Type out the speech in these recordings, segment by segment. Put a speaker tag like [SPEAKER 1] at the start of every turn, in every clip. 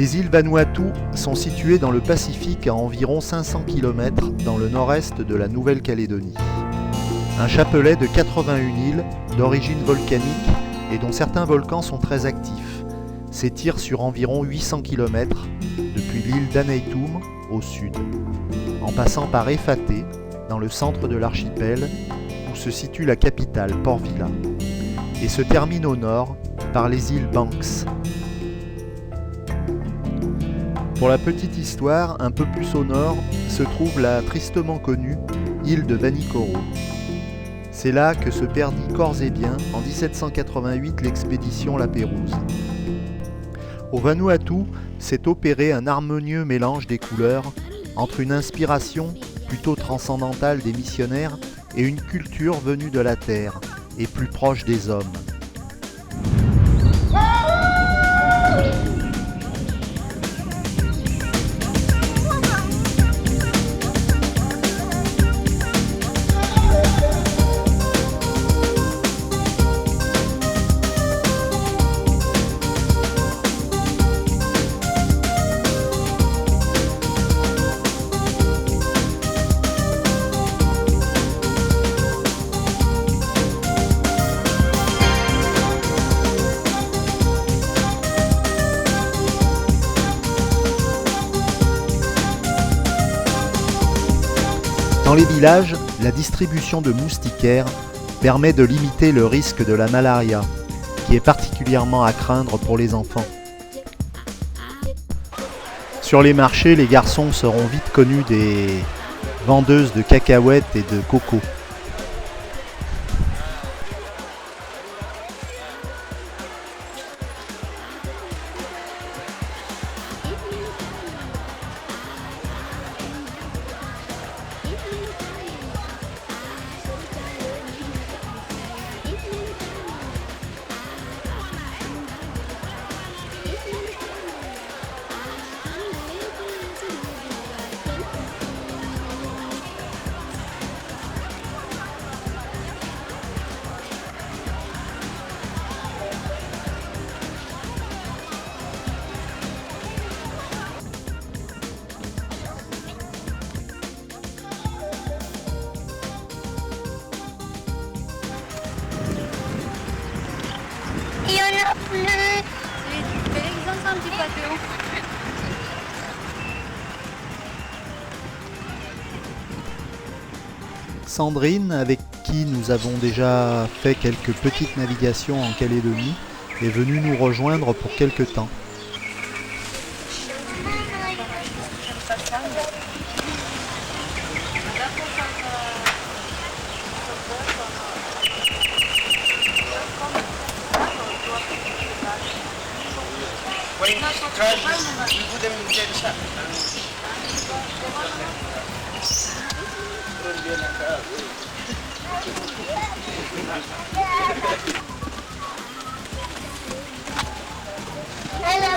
[SPEAKER 1] Les îles Vanuatu sont situées dans le Pacifique à environ 500 km dans le nord-est de la Nouvelle-Calédonie. Un chapelet de 81 îles d'origine volcanique et dont certains volcans sont très actifs s'étire sur environ 800 km depuis l'île d'Aneitum au sud, en passant par Efate dans le centre de l'archipel où se situe la capitale Port Vila et se termine au nord par les îles Banks. Pour la petite histoire, un peu plus au nord se trouve la tristement connue île de Vanikoro. C'est là que se perdit corps et biens en 1788 l'expédition La Pérouse. Au Vanuatu s'est opéré un harmonieux mélange des couleurs entre une inspiration plutôt transcendantale des missionnaires et une culture venue de la terre et plus proche des hommes. Dans les villages, la distribution de moustiquaires permet de limiter le risque de la malaria, qui est particulièrement à craindre pour les enfants. Sur les marchés, les garçons seront vite connus des vendeuses de cacahuètes et de coco.
[SPEAKER 2] Il y en a plus. Ils ont un petit bateau.
[SPEAKER 1] Sandrine, avec qui nous avons déjà fait quelques petites navigations en Calédonie, est venue nous rejoindre pour quelques temps.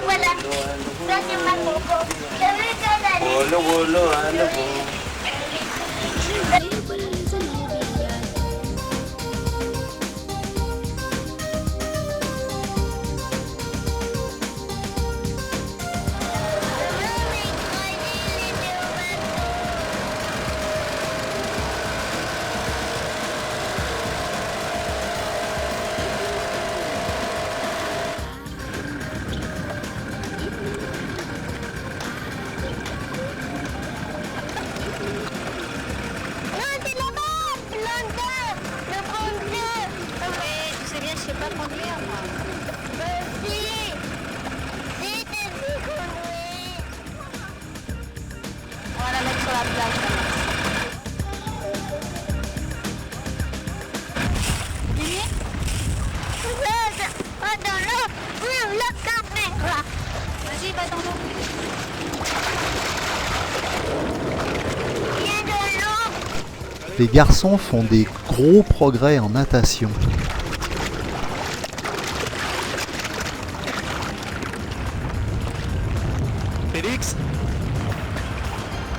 [SPEAKER 2] Voilà. Ça c'est ma coco. Je veux qu'elle
[SPEAKER 1] Les garçons font des gros progrès en natation.
[SPEAKER 3] Félix?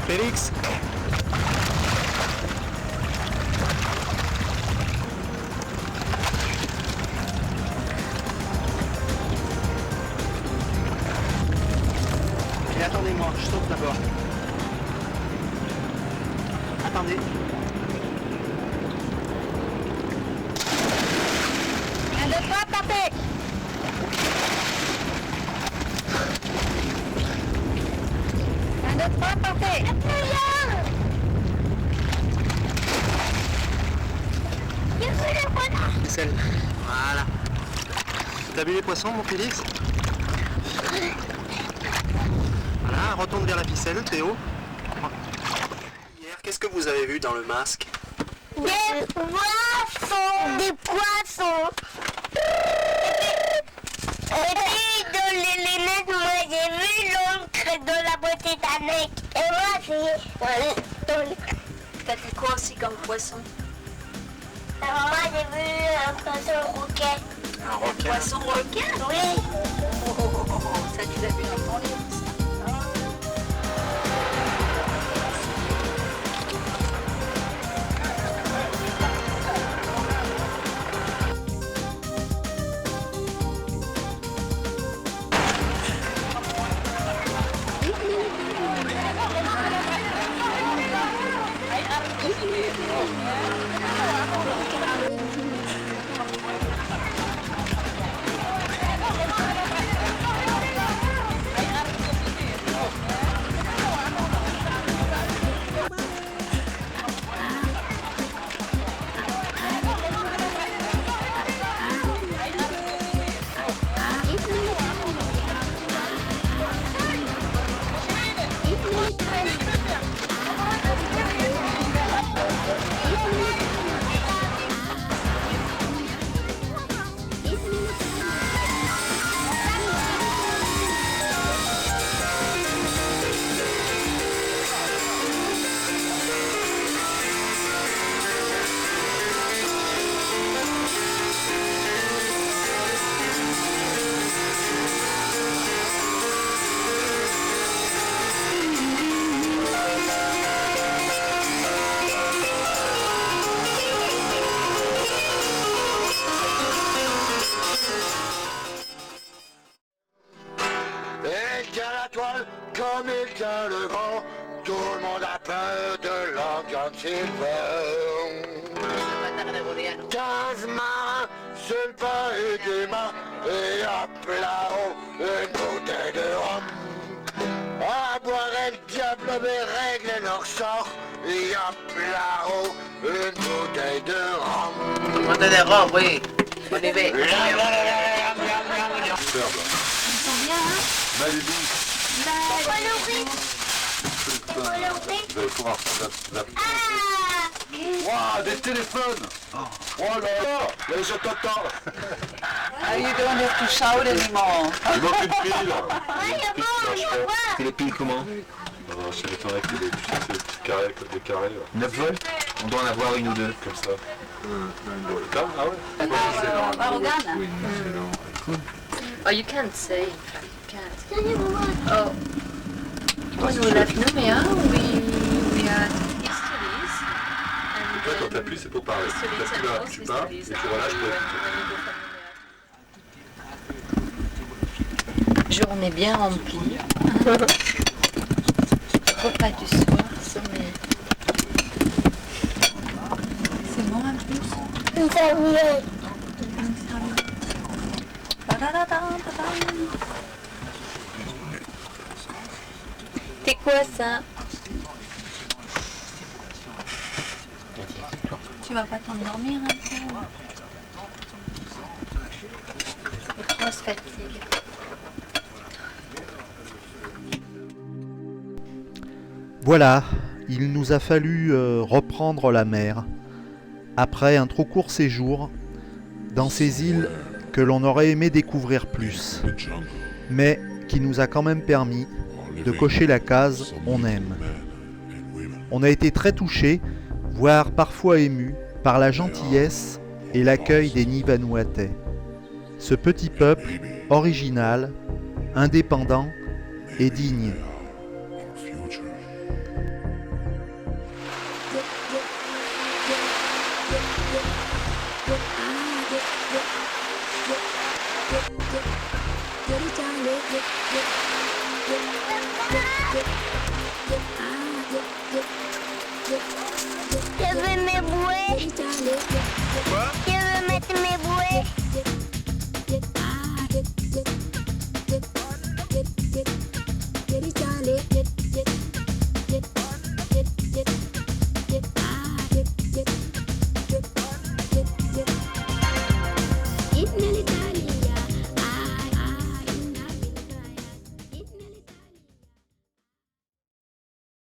[SPEAKER 3] Félix?
[SPEAKER 1] Attendez-moi, je saute d'abord. Attendez.
[SPEAKER 2] Un, deux, trois, tapez. Un, deux, trois, tapez. Je veux le renard.
[SPEAKER 1] Ficelle. Voilà. T'as vu les poissons, mon Félix? Voilà, retourne vers la ficelle, Théo. Hier, qu'est-ce que vous avez vu dans le masque?
[SPEAKER 2] Des poissons. Des poissons. Et puis dans les lunettes, moi j'ai vu l'encre de la petite Annette. Et moi j'ai...
[SPEAKER 3] T'as vu quoi aussi comme poisson?
[SPEAKER 2] Moi j'ai vu un poisson roquet.
[SPEAKER 1] Un requin.
[SPEAKER 3] Poisson requin?
[SPEAKER 2] Oui.
[SPEAKER 3] Ça tu l'as vu dans ton livre.
[SPEAKER 4] Il tient la toile comme il tient le vent. Tout le monde a peur de l'Indian Silver. 15 marins sur le pas et des mains. Et hop là-haut, une bouteille de rhum. À boire le diable mais règle leur sort. Et hop là-haut, une bouteille de rhum.
[SPEAKER 3] On a des robes, oui. On y va.
[SPEAKER 5] Malibu,
[SPEAKER 2] Vous
[SPEAKER 5] allez pouvoir faire la...
[SPEAKER 2] Ah.
[SPEAKER 5] Waouh, des téléphones. Oh là là, là je t'entends.
[SPEAKER 3] You don't have to shout anymore.
[SPEAKER 5] Il manque une pile.
[SPEAKER 4] C'est les piles comment?
[SPEAKER 5] Non, je m'étonnerais que des petits carrés, comme des carrés. Là.
[SPEAKER 4] 9 volts? On doit en avoir une ou deux.
[SPEAKER 5] Comme ça. Là, ah ouais.
[SPEAKER 3] Organe. Oh, you can't say. You can't. Oh. When we left Nouméa, we had histories.
[SPEAKER 5] Et toi, quand t'appuies, c'est pour parler. T'appuies là, tu parles, et tu relâches pour écouter.
[SPEAKER 3] Journée bien remplie. Repas du soir, sommet. C'est bon un plus? C'est quoi ça? Tu vas pas t'endormir un peu? Grosse fatigue.
[SPEAKER 1] Voilà, il nous a fallu reprendre la mer après un trop court séjour dans ces îles que l'on aurait aimé découvrir plus, mais qui nous a quand même permis de cocher la case « On aime ». On a été très touchés, voire parfois émus, par la gentillesse et l'accueil des Nivanuatais. Ce petit peuple, original, indépendant et digne.
[SPEAKER 6] Get it done,
[SPEAKER 2] Papa